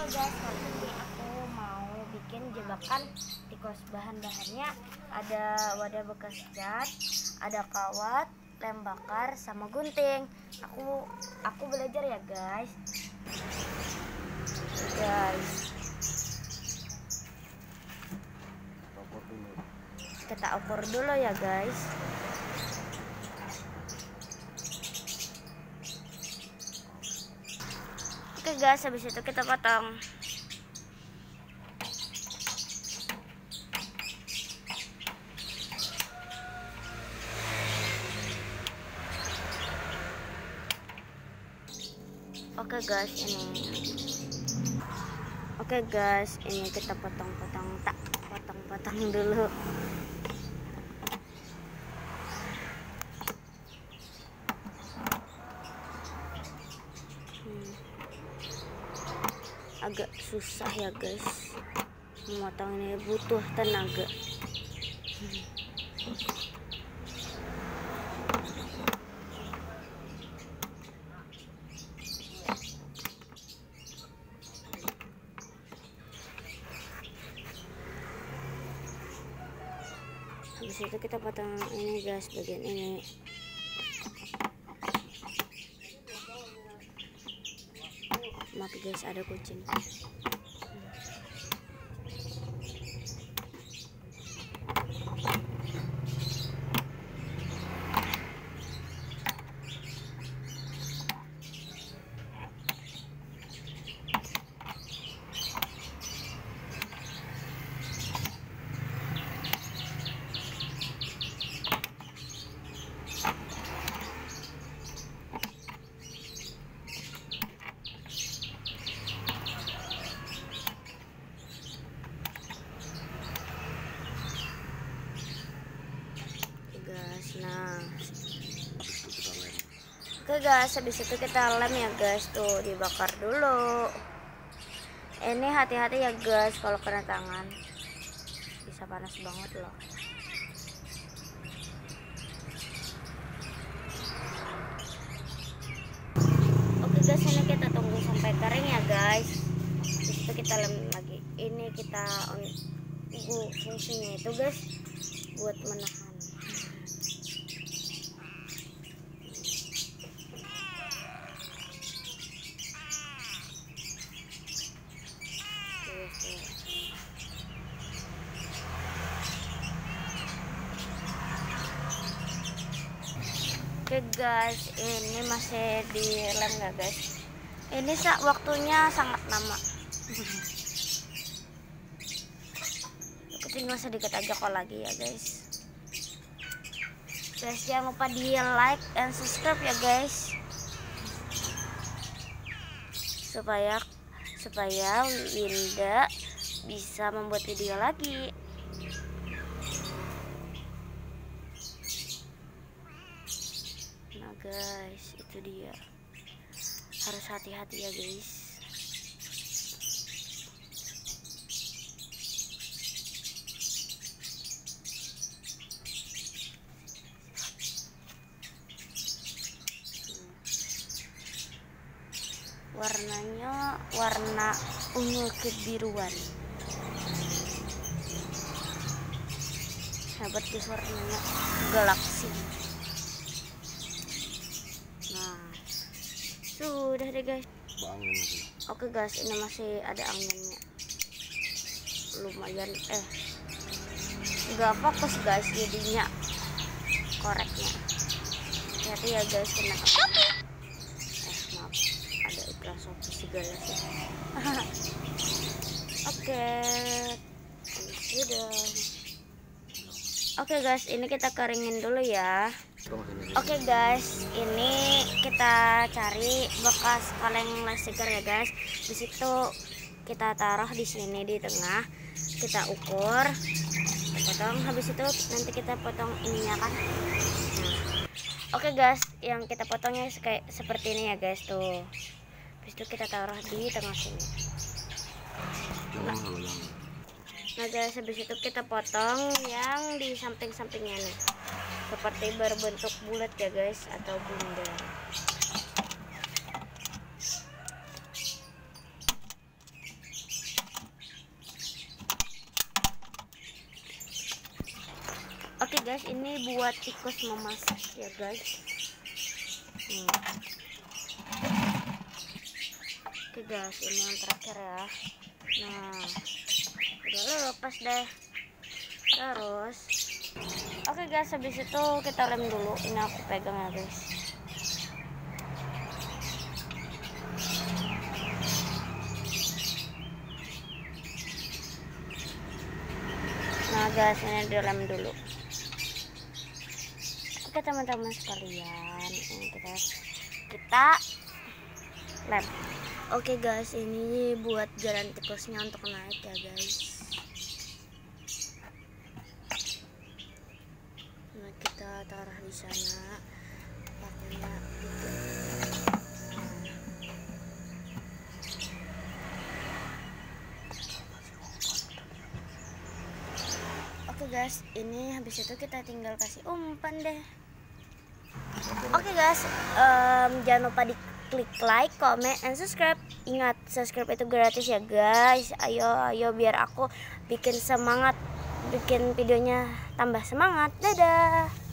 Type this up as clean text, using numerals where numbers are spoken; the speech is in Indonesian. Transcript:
guys, kali ini aku mau bikin jebakan tikus. Bahan-bahannya ada wadah bekas cat, ada kawat, lem bakar, sama gunting. Aku belajar ya guys. Kita ukur dulu ya guys. Oke guys, habis itu kita potong. Oke guys, ini kita potong-potong dulu. Agak susah ya guys, memotong ini butuh tenaga. Habis itu kita potong ini guys, bagian ini. Maaf guys, ada kucing. Oke guys, habis itu kita lem ya guys, tuh dibakar dulu. Ini hati-hati ya guys, kalau kena tangan bisa panas banget loh. Oke guys, ini kita tunggu sampai kering ya guys. Habis itu kita lem lagi. Ini kita tunggu fungsinya itu guys, buat menahan. Oke guys, ini masih dilem nggak guys? Ini waktunya sangat lama. Tinggal sedikit aja kok lagi ya guys. Guys, jangan lupa di like and subscribe ya guys, supaya Winda bisa membuat video lagi. Nah guys, itu dia, harus hati-hati ya guys. Warnanya warna ungu kebiruan. Hebat guys, warnanya galaksi. Nah, sudah deh guys. Oke guys, ini masih ada anginnya. Lumayan nggak fokus guys jadinya koreknya. Hati-hati ya guys, kena maaf, ada iklan Shopee segala sih. Oke guys, ini kita keringin dulu ya. Oke guys, ini kita cari bekas kaleng lasegar ya guys. Di situ kita taruh di sini di tengah, kita ukur, kita potong. Habis itu nanti kita potong ininya kan. Oke guys, yang kita potongnya kayak seperti ini ya guys tuh. Habis itu kita taruh di tengah sini. Nah guys, habis itu kita potong yang di samping-sampingnya nih, seperti berbentuk bulat ya guys, atau bunda. guys, ini buat tikus memasak ya guys. Oke guys, ini yang terakhir ya. Nah, udah lepas deh. Terus oke guys, habis itu kita lem dulu. Ini aku pegang ya guys. Nah guys, ini dilem dulu. Oke teman-teman sekalian, ini kita lem. Oke guys, ini buat jalan tikusnya untuk naik ya guys. Nah, kita taruh di sana pakainya gitu. Oke guys, ini habis itu kita tinggal kasih umpan deh. Oke guys, jangan lupa diklik like, comment, and subscribe. Ingat, subscribe itu gratis ya guys. Ayo biar aku bikin semangat, bikin videonya tambah semangat. Dadah.